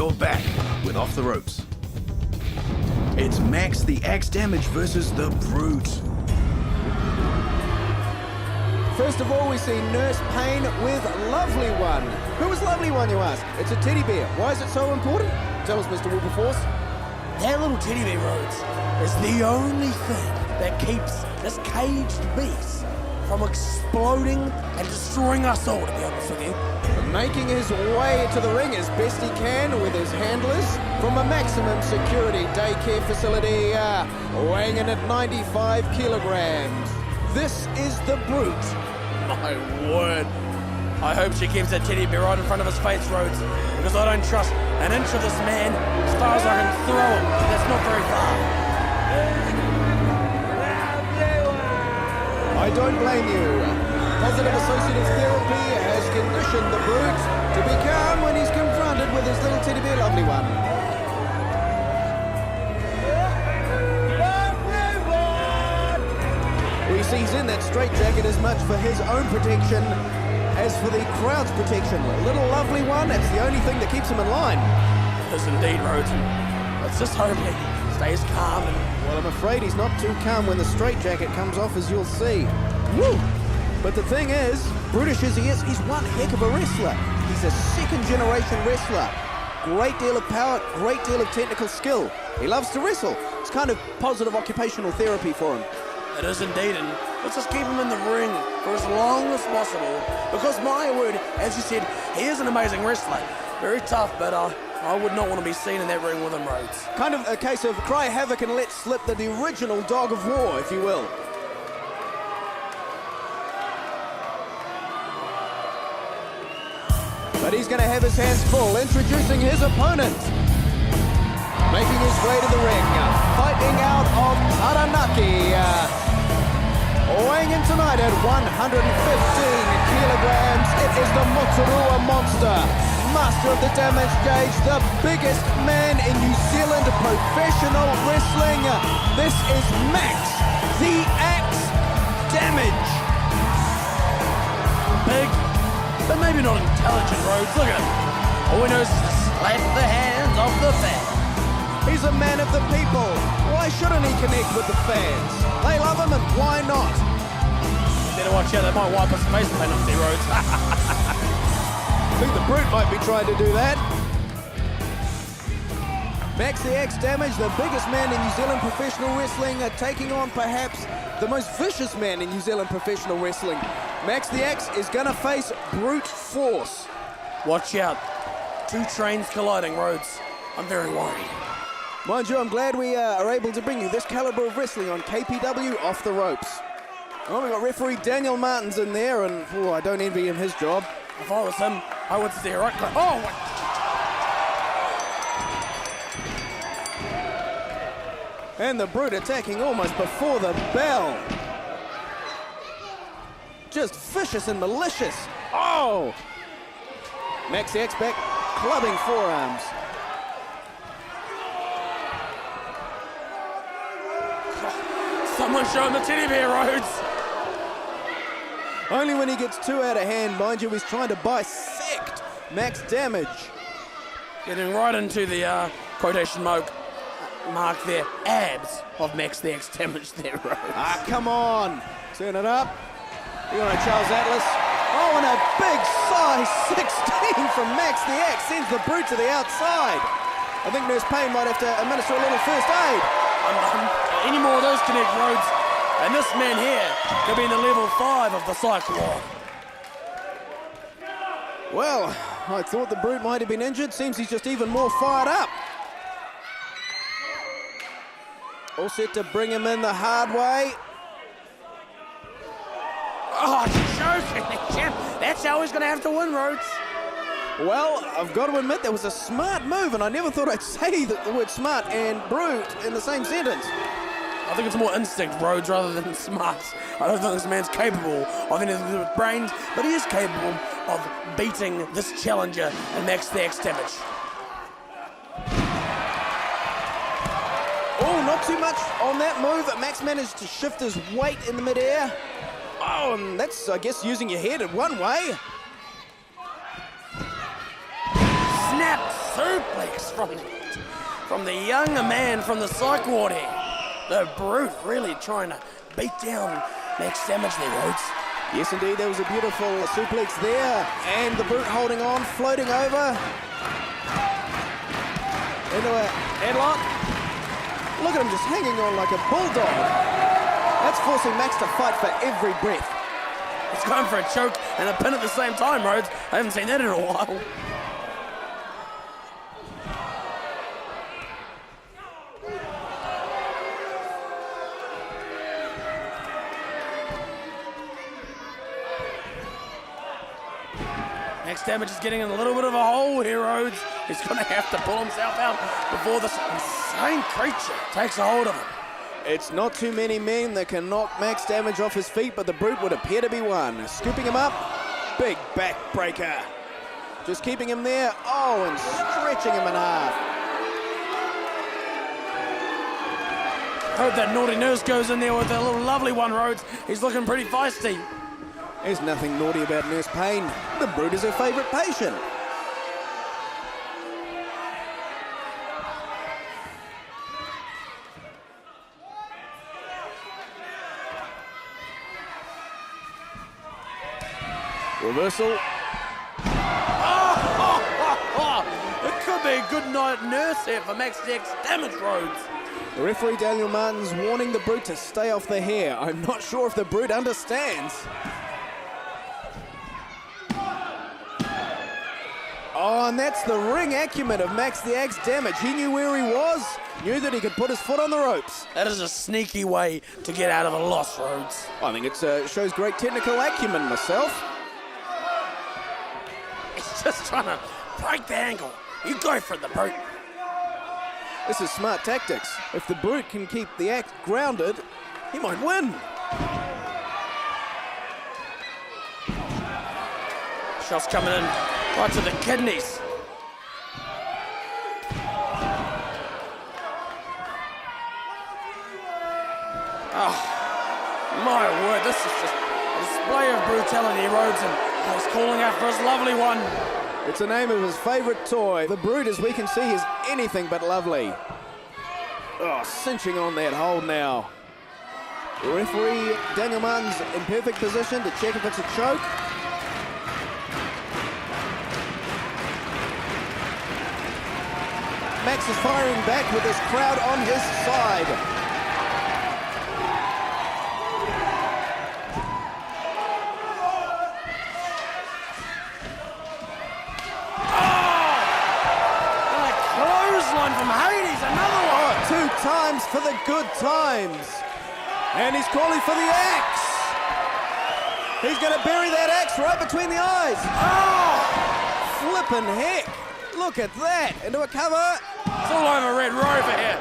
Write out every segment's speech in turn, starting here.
you're back with Off the Ropes. It's Max the Axe Damage versus the Brute. First of all, we see Nurse Payne with Lovely One. Who is Lovely One, you ask? It's a teddy bear. Why is it so important? Tell us, Mr. Wilberforce. That little teddy bear, Rhodes, is the only thing that keeps this caged beast from exploding and destroying us all, to be honest with you. Making his way to the ring as best he can with his handlers from a maximum security daycare facility, weighing in at 95 kilograms. This is the Brute. My word. I hope she keeps that teddy bear right in front of his face, Rhodes, because I don't trust an inch of this man as far as I can throw him. That's not very far. I don't blame you. Positive associative therapy has conditioned the Brute to be calm when he's confronted with his little teddy bear Lovely One. He sees in that straitjacket as much for his own protection as for the crowd's protection. Little Lovely One, that's the only thing that keeps him in line. Yes, indeed, Rhodes. Let's just hope he stays calm and... Well, I'm afraid he's not too calm when the straitjacket comes off, as you'll see. Woo! But the thing is, brutish as he is, he's one heck of a wrestler. He's a second-generation wrestler. Great deal of power, great deal of technical skill. He loves to wrestle. It's kind of positive occupational therapy for him. It is indeed, and let's just keep him in the ring for as long as possible, because my word, as you said, he is an amazing wrestler. Very tough, but I would not want to be seen in that ring with him, Rhodes. Kind of a case of cry havoc and let slip the original dog of war, if you will. But he's going to have his hands full, introducing his opponent. Making his way to the ring, fighting out of Taranaki. Weighing in tonight at 115 kilograms, it is the Moturua Monster. Master of the damage gauge, the biggest man in New Zealand professional wrestling. This is Max, the Axe Damage. Big, but maybe not intelligent, Rhodes. Look at him. All he knows is to slap the hands of the fans. He's a man of the people. Why shouldn't he connect with the fans? They love him, and why not? Better watch out, they might wipe his face paint off their Rhodes. I think the Brute might be trying to do that. Max the Axe Damage, the biggest man in New Zealand professional wrestling, taking on perhaps the most vicious man in New Zealand professional wrestling. Max the Axe is going to face brute force. Watch out. Two trains colliding, Rhodes. I'm very worried. Mind you, I'm glad we are able to bring you this caliber of wrestling on KPW Off the Ropes. Well, we've got referee Daniel Martins in there, and I don't envy him his job. If I was him, I would stay right close. Oh! And the Brute attacking almost before the bell. Just vicious and malicious. Oh! Max the Axe back, clubbing forearms. Someone show him the teddy bear, Rhodes. Only when he gets too out of hand, mind you, he's trying to bisect Max Damage. Getting right into the quotation mark there, abs of Max the Axe Damage there, Rhodes. Ah, come on. Turn it up. You're on a Charles Atlas. Oh, and a big size 16 from Max the Axe sends the Brute to the outside. I think Nurse Payne might have to administer a little first aid. Any more of those connect, Rhodes, and this man here could be in the level 5 of the cyclone. Well, I thought the Brute might have been injured. Seems he's just even more fired up. All set to bring him in the hard way. Oh, joking. That's how he's going to have to win, Rhodes. Well, I've got to admit, that was a smart move, and I never thought I'd say the word smart and brute in the same sentence. I think it's more instinct, Rhodes, rather than smart. I don't think this man's capable of anything to do with brains, but he is capable of beating this challenger and Max the Axe Damage. Oh, not too much on that move. Max managed to shift his weight in the midair. Oh, and that's, I guess, using your head in one way. Snap suplex from the younger man from the psych ward here. The Brute really trying to beat down Max Damage there, Rhodes. Yes, indeed, there was a beautiful suplex there. And the Brute holding on, floating over. Into a headlock. Look at him just hanging on like a bulldog. That's forcing Max to fight for every breath. He's going for a choke and a pin at the same time, Rhodes. I haven't seen that in a while. Max Damage is getting in a little bit of a hole here, Rhodes. He's going to have to pull himself out before this insane creature takes a hold of him. It's not too many men that can knock Max Damage off his feet, but the Brute would appear to be one. Scooping him up, big backbreaker. Just keeping him there, oh, and stretching him in half. Hope that naughty nurse goes in there with a little lovely one, Rhodes. He's looking pretty feisty. There's nothing naughty about Nurse Payne. The Brute is her favourite patient. Reversal. It could be a good night nurse here for Max Damage, Rhodes. The referee Daniel Martin's warning the Brute to stay off the hair. I'm not sure if the Brute understands. Oh, and that's the ring acumen of Max the Axe Damage. He knew where he was, knew that he could put his foot on the ropes. That is a sneaky way to get out of a loss, Rhodes. I think it shows great technical acumen myself. He's just trying to break the angle. You go for it, the Brute. This is smart tactics. If the Brute can keep the Axe grounded, he might win. Shots coming in right to the kidneys. Oh, my word, this is just a display of brutality, Rhodes, and he's calling out for his lovely one. It's the name of his favourite toy. The Brute, as we can see, is anything but lovely. Oh, cinching on that hold now. The referee, Daniel Martin's in perfect position to check if it's a choke. Max is firing back with this crowd on his side. From Hades, another one. Oh, 2 times for the good times. And he's calling for the axe. He's going to bury that axe right between the eyes. Oh, flippin' heck. Look at that. Into a cover. It's all over Red Rover here.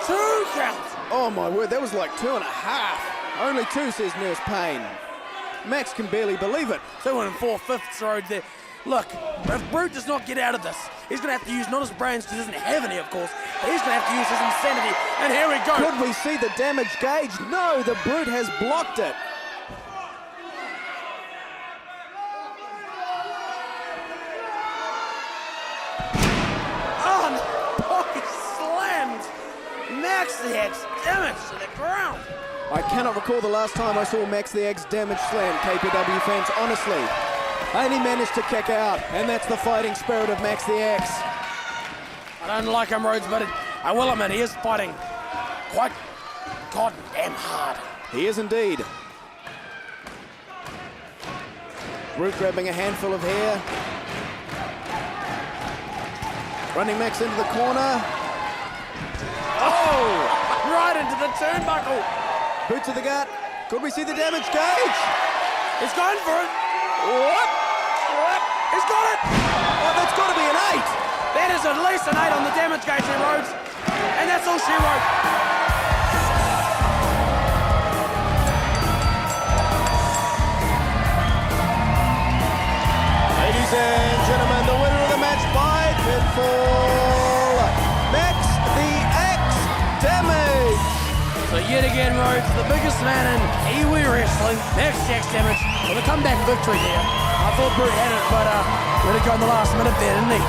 2 counts. Oh, my word. That was like 2.5. Only 2, says Nurse Payne. Max can barely believe it. 2 4/5 road there. Look, if Brute does not get out of this, he's going to have to use not his brains, because he doesn't have any, of course, but he's going to have to use his insanity. And here we go. Could we see the damage gauge? No, the Brute has blocked it. Oh, he slammed Max the Axe Damage to the ground. I cannot recall the last time I saw Max the Axe Damage slam, KPW fans, honestly. And he managed to kick out, and that's the fighting spirit of Max the Axe. I don't like him, Rhodes, but I will admit he is fighting quite goddamn hard. He is indeed. Brute grabbing a handful of hair. Running Max into the corner. Oh! Right into the turnbuckle. Boot to the gut. Could we see the damage gauge? He's going for it. What? He's got it! Oh, that's got to be an 8! That is at least an 8 on the damage gauge here, Rhodes. And that's all she wrote. Ladies and gentlemen, the winner of the match by pinfall, Max the Axe Damage. So yet again, Rhodes, the biggest man in Kiwi wrestling, Max the Axe Damage, with a comeback victory here. I thought Brute had it, but let it go in the last minute there, didn't he?